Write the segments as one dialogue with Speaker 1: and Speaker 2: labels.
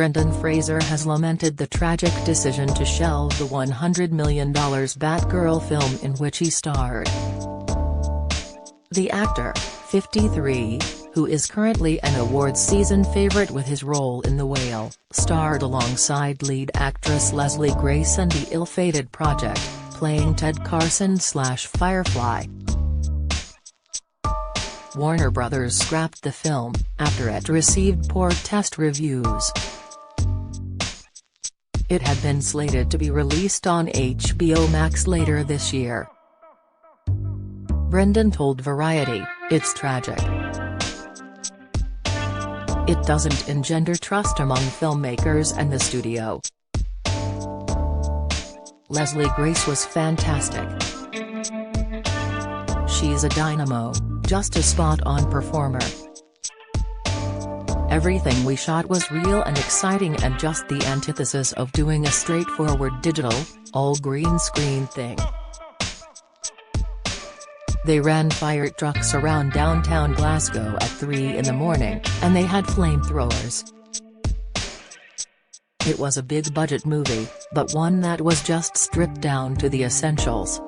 Speaker 1: Brendan Fraser has lamented the tragic decision to shelve the $100 million Batgirl film in which he starred. The actor, 53, who is currently an awards season favorite with his role in The Whale, starred alongside lead actress Leslie Grace in the ill-fated project, playing Ted Carson/Firefly. Warner Bros. Scrapped the film, after it received poor test reviews. It had been slated to be released on HBO Max later this year. Brendan told Variety, "It's tragic. It doesn't engender trust among filmmakers and the studio. Leslie Grace was fantastic. She's a dynamo, just a spot-on performer. Everything we shot was real and exciting and just the antithesis of doing a straightforward digital, all-green screen thing. They ran fire trucks around downtown Glasgow at 3 in the morning, and they had flamethrowers. It was a big-budget movie, but one that was just stripped down to the essentials."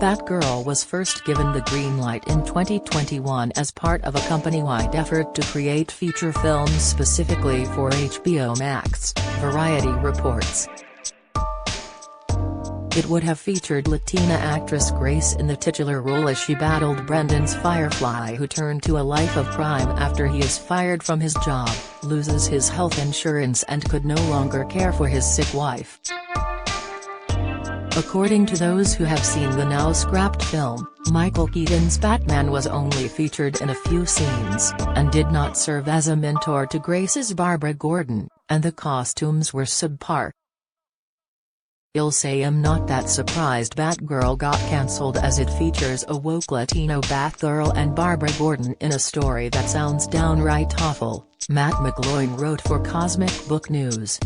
Speaker 1: Batgirl was first given the green light in 2021 as part of a company-wide effort to create feature films specifically for HBO Max, Variety reports. It would have featured Latina actress Grace in the titular role as she battled Brendan's Firefly, who turned to a life of crime after he is fired from his job, loses his health insurance and could no longer care for his sick wife. According to those who have seen the now-scrapped film, Michael Keaton's Batman was only featured in a few scenes, and did not serve as a mentor to Grace's Barbara Gordon, and the costumes were subpar. "I'll say I'm not that surprised Batgirl got cancelled, as it features a woke Latino Batgirl and Barbara Gordon in a story that sounds downright awful," Matt McGloin wrote for Cosmic Book News.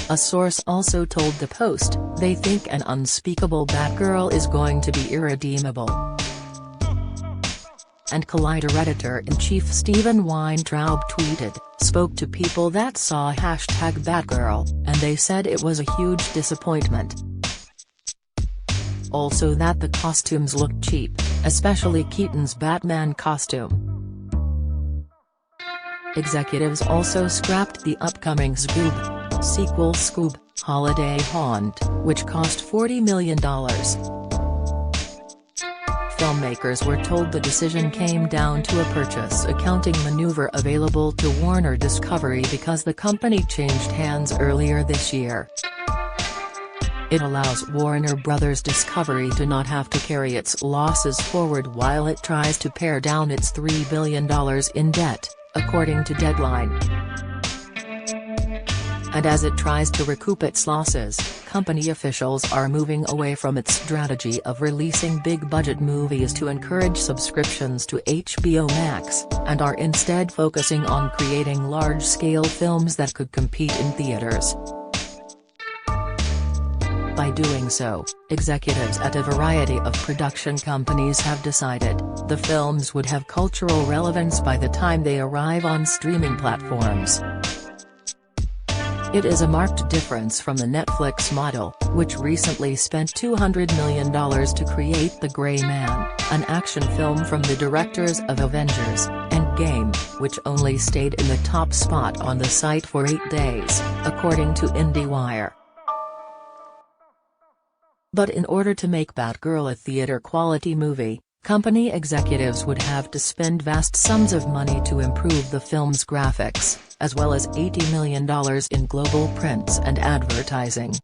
Speaker 1: A source also told The Post, "They think an unspeakable Batgirl is going to be irredeemable." And Collider editor-in-chief Stephen Weintraub tweeted, "Spoke to people that saw #Batgirl, and they said it was a huge disappointment. Also that the costumes looked cheap, especially Keaton's Batman costume." Executives also scrapped the upcoming Scoob! Sequel Scoob! Holiday Haunt, which cost $40 million. Filmmakers were told the decision came down to a purchase accounting maneuver available to Warner Discovery because the company changed hands earlier this year. It allows Warner Bros. Discovery to not have to carry its losses forward while it tries to pare down its $3 billion in debt, according to Deadline. And as it tries to recoup its losses, company officials are moving away from its strategy of releasing big-budget movies to encourage subscriptions to HBO Max, and are instead focusing on creating large-scale films that could compete in theaters. By doing so, executives at a variety of production companies have decided, the films would have cultural relevance by the time they arrive on streaming platforms. It is a marked difference from the Netflix model, which recently spent $200 million to create The Gray Man, an action film from the directors of Avengers: Endgame, which only stayed in the top spot on the site for 8 days, according to IndieWire. But in order to make Batgirl a theater-quality movie, company executives would have to spend vast sums of money to improve the film's graphics, as well as $80 million in global prints and advertising.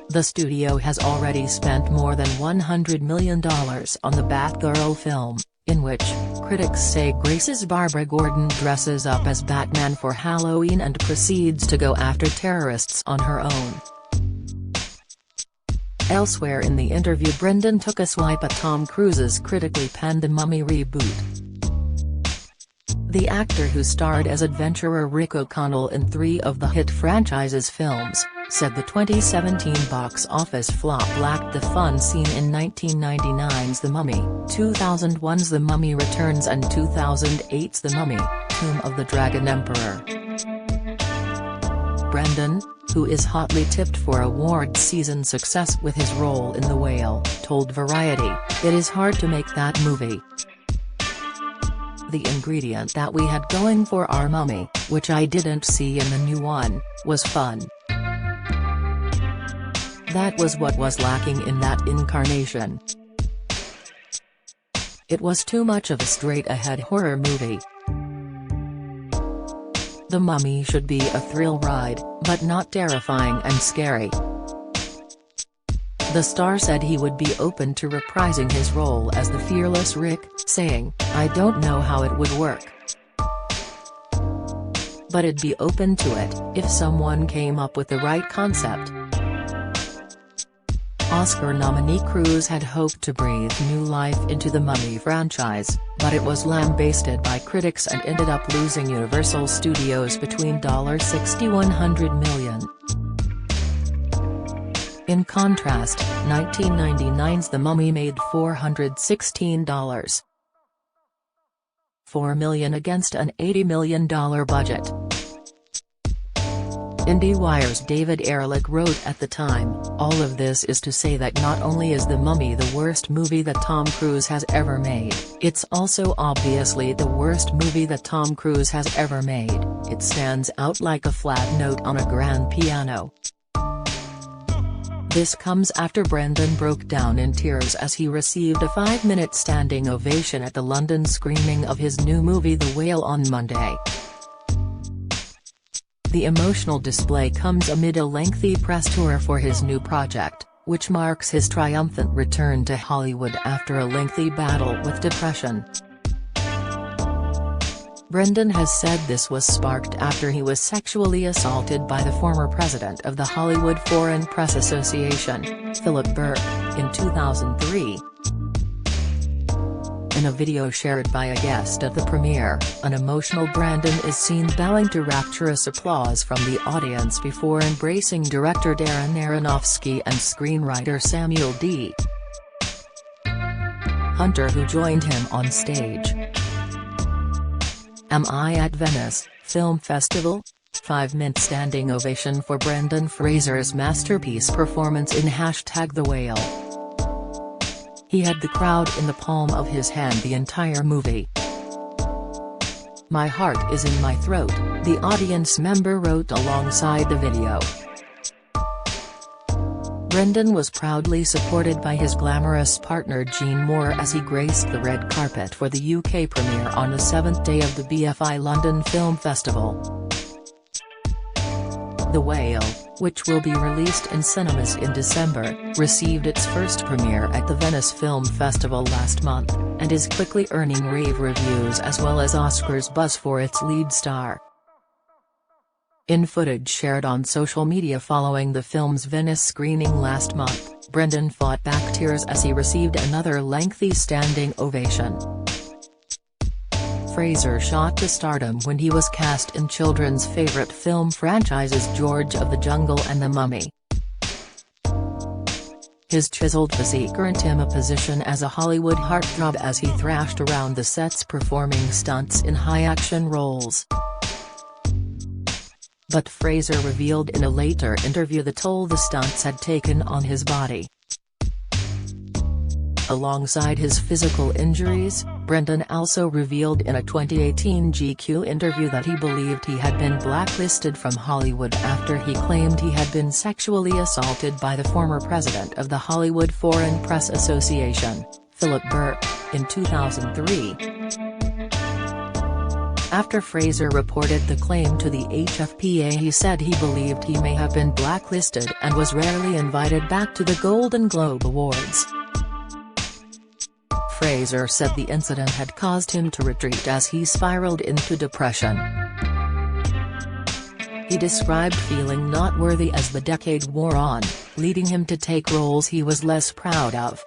Speaker 1: The studio has already spent more than $100 million on the Batgirl film, in which, critics say Grace's Barbara Gordon dresses up as Batman for Halloween and proceeds to go after terrorists on her own. Elsewhere in the interview, Brendan took a swipe at Tom Cruise's critically panned The Mummy reboot. The actor, who starred as adventurer Rick O'Connell in 3 of the hit franchise's films, said the 2017 box office flop lacked the fun seen in 1999's The Mummy, 2001's The Mummy Returns and 2008's The Mummy, Tomb of the Dragon Emperor. Brendan, who is hotly tipped for award season success with his role in The Whale, told Variety, "It is hard to make that movie. The ingredient that we had going for our Mummy, which I didn't see in the new one, was fun. That was what was lacking in that incarnation. It was too much of a straight-ahead horror movie. The Mummy should be a thrill ride, but not terrifying and scary." The star said he would be open to reprising his role as the fearless Rick, saying, "I don't know how it would work. But I'd be open to it, if someone came up with the right concept." Oscar nominee Cruise had hoped to breathe new life into the Mummy franchise, but it was lambasted by critics and ended up losing Universal Studios between $6,100 million. In contrast, 1999's The Mummy made $416.4 million against an $80 million budget. IndieWire's David Ehrlich wrote at the time, "All of this is to say that not only is The Mummy the worst movie that Tom Cruise has ever made, it's also obviously the worst movie that Tom Cruise has ever made. It stands out like a flat note on a grand piano." This comes after Brendan broke down in tears as he received a 5-minute standing ovation at the London screening of his new movie The Whale on Monday. The emotional display comes amid a lengthy press tour for his new project, which marks his triumphant return to Hollywood after a lengthy battle with depression. Brendan has said this was sparked after he was sexually assaulted by the former president of the Hollywood Foreign Press Association, Philip Burke, in 2003. In a video shared by a guest at the premiere, an emotional Brendan is seen bowing to rapturous applause from the audience before embracing director Darren Aronofsky and screenwriter Samuel D. Hunter, who joined him on stage. Am I at Venice Film Festival? 5-minute standing ovation for Brendan Fraser's masterpiece performance in #The Whale. He had the crowd in the palm of his hand the entire movie. "My heart is in my throat," the audience member wrote alongside the video. Brendan was proudly supported by his glamorous partner Jean Moore as he graced the red carpet for the UK premiere on the 7th day of the BFI London Film Festival. The Whale, which will be released in cinemas in December, received its first premiere at the Venice Film Festival last month, and is quickly earning rave reviews as well as Oscars buzz for its lead star. In footage shared on social media following the film's Venice screening last month, Brendan fought back tears as he received another lengthy standing ovation. Fraser shot to stardom when he was cast in children's favorite film franchises George of the Jungle and The Mummy. His chiseled physique earned him a position as a Hollywood heartthrob as he thrashed around the sets performing stunts in high-action roles. But Fraser revealed in a later interview the toll the stunts had taken on his body. Alongside his physical injuries, Brendan also revealed in a 2018 GQ interview that he believed he had been blacklisted from Hollywood after he claimed he had been sexually assaulted by the former president of the Hollywood Foreign Press Association, Philip Burke, in 2003. After Fraser reported the claim to the HFPA, he said he believed he may have been blacklisted and was rarely invited back to the Golden Globe Awards. Fraser said the incident had caused him to retreat as he spiraled into depression. He described feeling not worthy as the decade wore on, leading him to take roles he was less proud of.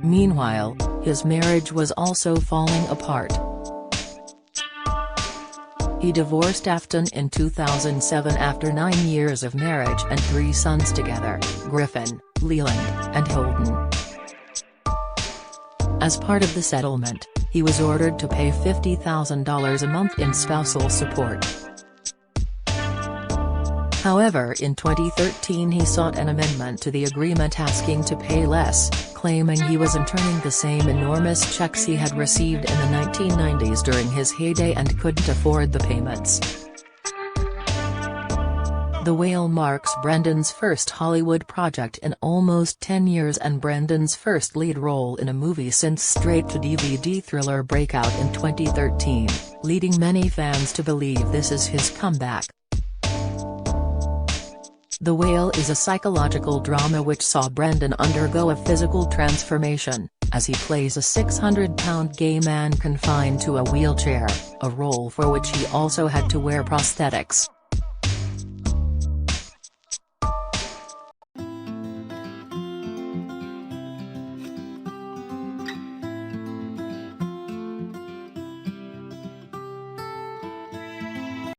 Speaker 1: Meanwhile, his marriage was also falling apart. He divorced Afton in 2007 after 9 years of marriage and 3 sons together, Griffin, Leland, and Holden. As part of the settlement, he was ordered to pay $50,000 a month in spousal support. However, in 2013 he sought an amendment to the agreement asking to pay less, claiming he wasn't earning the same enormous checks he had received in the 1990s during his heyday and couldn't afford the payments. The Whale marks Brendan's first Hollywood project in almost 10 years and Brendan's first lead role in a movie since straight-to-DVD thriller Breakout in 2013, leading many fans to believe this is his comeback. The Whale is a psychological drama which saw Brendan undergo a physical transformation, as he plays a 600-pound gay man confined to a wheelchair, a role for which he also had to wear prosthetics.